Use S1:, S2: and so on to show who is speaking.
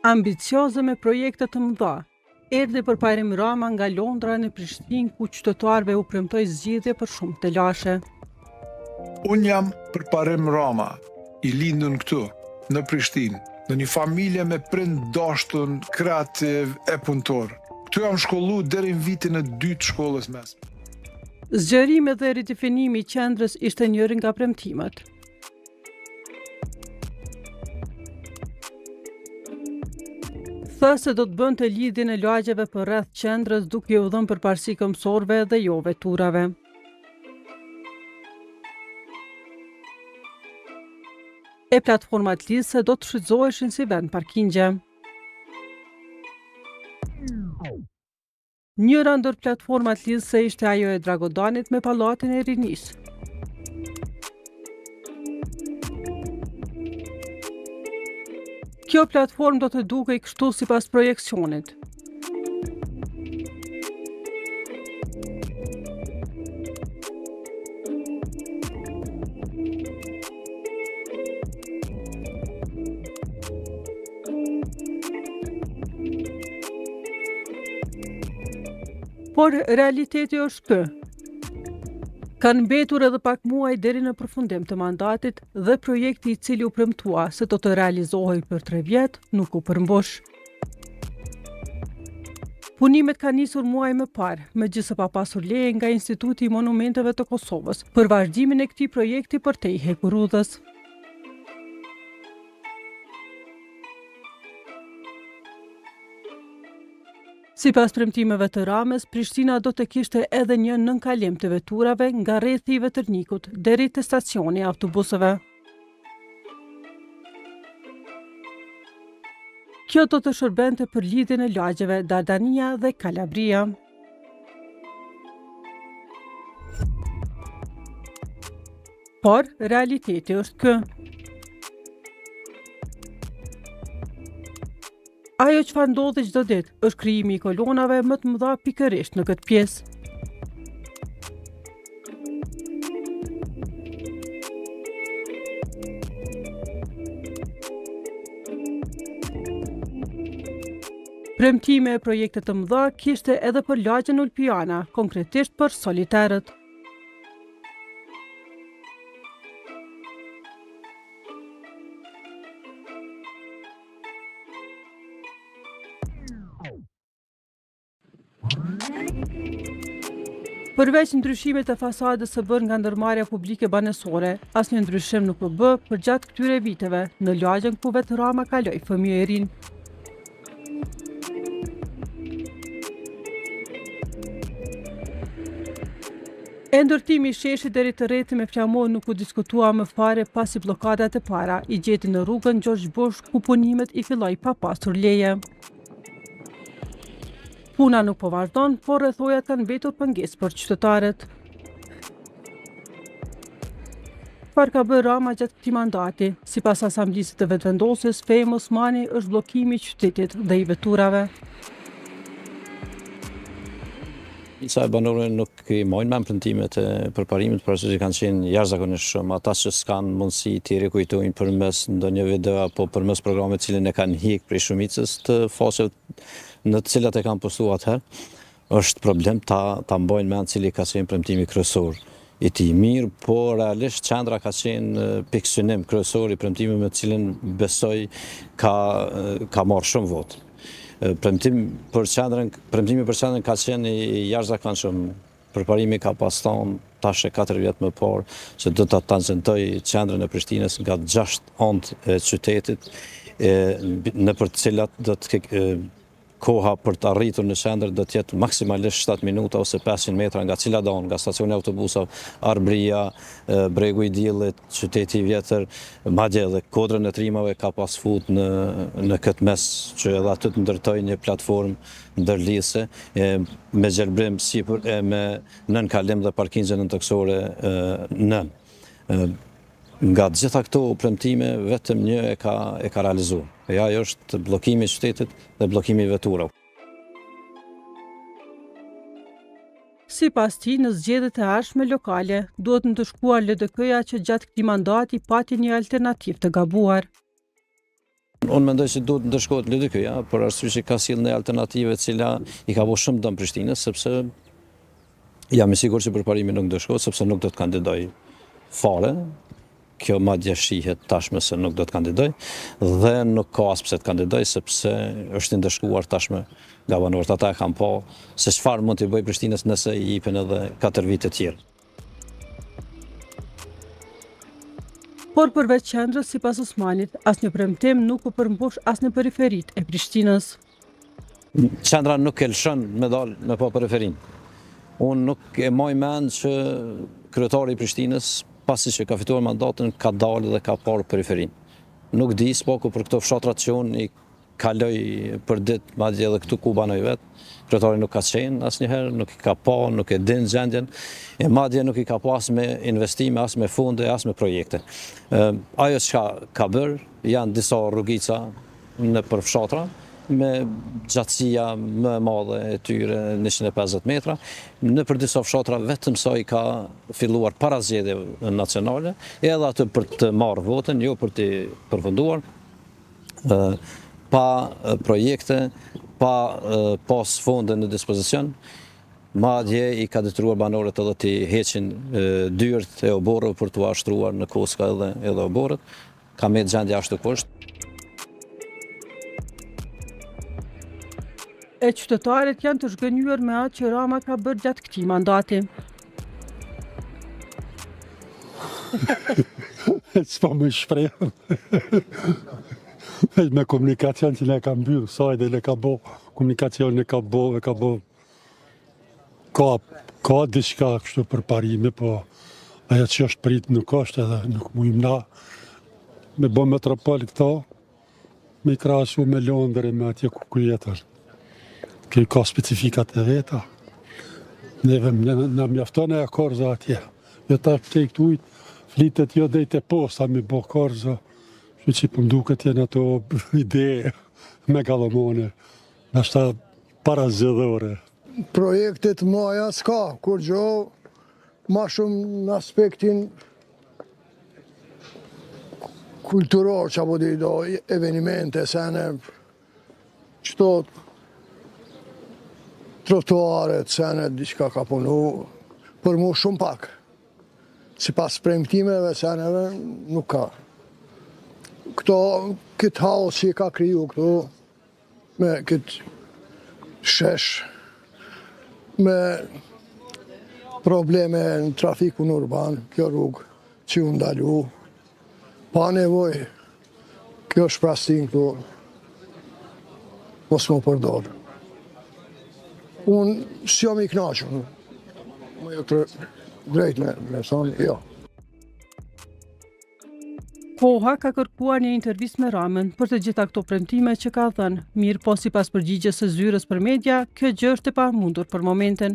S1: Ambicioze me projekte të mëdha. Erdhi përpajrim Rama nga Londra në Prishtinë, ku qytetarëve u premtoi zgjidhje për shumë të lashe.
S2: Unë jam përparim Rama, i lindën këtu, në Prishtinë, në një familje me prind dashtun, kreativ e punëtor. Këtu jam shkollu deri në vitin e 2 të shkollës mesme.
S1: Zgjerimi dhe ridefinimi i qendrës ishte njëri nga premtimet. Tha se do të bënte lidhjen e lagjeve për rreth qendrës, duke u dhënë përparësi mësorëve dhe jo veturave. E platformat lidhëse do të shfrytëzoheshin si vend parkingje. Njëra ndër platformat lidhëse ishte ajo e Dragodanit me Pallatin e Rinisë. Kjo platformë do të dukej kështu sipas projekcionit. Por realiteti është ky. Kanë mbetur edhe pak muaj deri në përfundim të mandatit dhe projekti i cili u premtua se do të realizohej për 3 vjet nuk u përmbush. Punimet kanë nisur muaj më parë, megjithëse pa pasur leje nga Instituti i Monumenteve të Kosovës për vazhdimin e këtij projekti për te i hekur rrudhës. Sipas premtimeve të Ramës, Prishtina do të kishte edhe një nënkalim të veturave nga rrethi i Vetërnikut deri te stacioni i autobuseve. Kjo do të shërbente për lidhjen e lagjeve Dardania dhe Kalabria. Por realiteti është ky. Ajo çfarë ndodhi çdo ditë është krijimi i kolonave më të mëdha pikërisht në këtë pjesë. Premtime e projekte të mëdha kishte edhe për lagjen Ulpiana, konkretisht për soliterët. Përveç ndryshimit të fasadës së bërë nga ndërmarrja publike banesore, asnjë ndryshim nuk u bë për gjatë këtyre viteve në lagjen ku vetë Rama kaloi fëmijë e rinj. E ndërtimi i sheshit deri te rrethti me flamur nuk u diskutua më fare pasi bllokadat e para i gjeti në rrugën George Bush, ku punimet i filloi pa pasur leje. Puna nuk po vazhdon, por rrethojat kanë mbetur pengesë për qytetarët. Çfarë ka bërë Rama gjatë këtij mandati? Sipas asamblisë të vetëvendosjes, Fejmë Osmani është bllokimi i qytetit dhe i veturave.
S3: Sa banorët nuk i mojnë me premtimet e përparimit, por që kanë qenë jashtëzakonisht shumë. Ata që s'kanë mundësi t'i rikujtojnë përmes ndonjë video apo përmes programit cilin e kanë hiq prej shumicës të faqeve në të cilat e kanë postuar atëherë, është problem ta mbojnë mend cili ka qenë premtimi kryesor i tij. Mirë, po realisht qendra ka qenë pikë synim kryesor i premtimit me të cilin besoj ka marrë shumë votë. Premtimi për qendrën ka qenë i jashtëzakonshëm. Përparimi ka pas thonë tash e 4 vjet më parë se do ta tangjentoj qendrën e Prishtinës nga 6 anë e qytetit, në për të cilat do të koha për të arritur në qendër do të jetë maksimalisht 7 minuta ose 500 metra nga cila don, nga stacioni autobusave, Arbëria, Bregu i Diellit, qyteti i vjetër, madje edhe Kodrën e Trimave ka pas fut në këtë mes që edhe aty të ndërtoj një platformë ndërlidhëse me gjelbrim sipër e me nënkalim dhe parkingje nëntoksore nën. Nga të gjitha këto premtime, vetëm një e ka realizuar. E ajo është bllokimi i qytetit dhe bllokimi i veturave.
S1: Sipas tij, në zgjedhjet e ardhshme lokale, duhet ndëshkuar LDK-ja që gjatë këtij mandati pati një alternativë të gabuar.
S3: Unë mendoj se duhet ndërshkohet LDK-ja, për arsye që ka sjellë një alternativë e cila i ka bërë shumë dëm Prishtinës, sepse jam i sigurt që përparimi nuk ndërshkohet, sepse nuk do të kandidoj fare. Kjo madje shihet tashme se nuk do të kandidoj dhe nuk ka as pse të kandidoj sepse është i ndëshkuar tashme nga banorët. Ata e kanë pa se çfarë mund të bëjë Prishtinës nëse i jepen edhe 4 vite të tjerë.
S1: Por përveç qendrës, sipas Osmanit, asnjë premtim nuk u përmbush as në periferitë e Prishtinës.
S3: Qendra nuk e lëshon me dalë me pa periferin. Unë nuk e maj mend që kryetari i Prishtinës, pasi që ka fituar mandatën, ka dalë dhe ka parë periferin. Nuk di s'paku për këto fshatrat që unë i kaloj për ditë, madje edhe këtu ku banoj vetë. Kryetari nuk ka qenë asnjëherë, nuk i ka pa, nuk e din gjendjen, e madje nuk i ka pa as me investime, as me fonde, as me projekte. Ajo që ka bërë, janë disa rrugica në për fshatra, me gjatësia më e madhe e tyre 150 metra. Në për disa fshatra vetëm sa i ka filluar para zgjedhjeve nacionale, edhe atë për të marrë votën, jo për të përfunduar, pa projekte, pa pas fonde në dispozicion. Madje i ka detyruar banorët edhe të heqin dyert e oborrëve për t'u ashtruar në koska edhe oborrët. Ka me gjendje ashtu poshtë.
S1: E qytetarët janë të zhgënjur me atë që Rama ka bërë gjatë këtij mandati.
S4: S'po më shpreh. Me komunikacion që ne ka mbyrë, sajde ne ka bo, komunikacion ne ka bo. Ka diçka kështu për parime, po ajo që është prit nuk është edhe nuk mujmë na me bo metropol këto, me i krahasu me Londër e me atje ku jetër. Kjo ka specifikat e veta. Neve na mjafton e korza atje. Jo ta të këtu flitet jo dhejt e posta me bo korza, që për mduket jenë ato ide megalomane, nashta parazgjedhore.
S5: Projektet maja s'ka, kur gjo, ma shumë në aspektin kulturor që apo do evenimente, sene, qëto trotuaret, sene, diçka ka punu, për mu shumë pak. Si pas premtimeve, seneve, nuk ka. Këtë haos që i ka kriju këtu, me këtë shesh, me probleme në trafikun urban, kjo rrugë që u ndalu, pa nevoj, kjo shprastin këtu, mos më përdorë. Unë s'jom i knaqën, më jo të drejt me thonë, jo.
S1: Koha ka kërkuar një intervistë me Ramën për të gjitha këto premtime që ka thënë, mirë po sipas përgjigjes së zyrës për media, kjo gjë është e pamundur për momentin.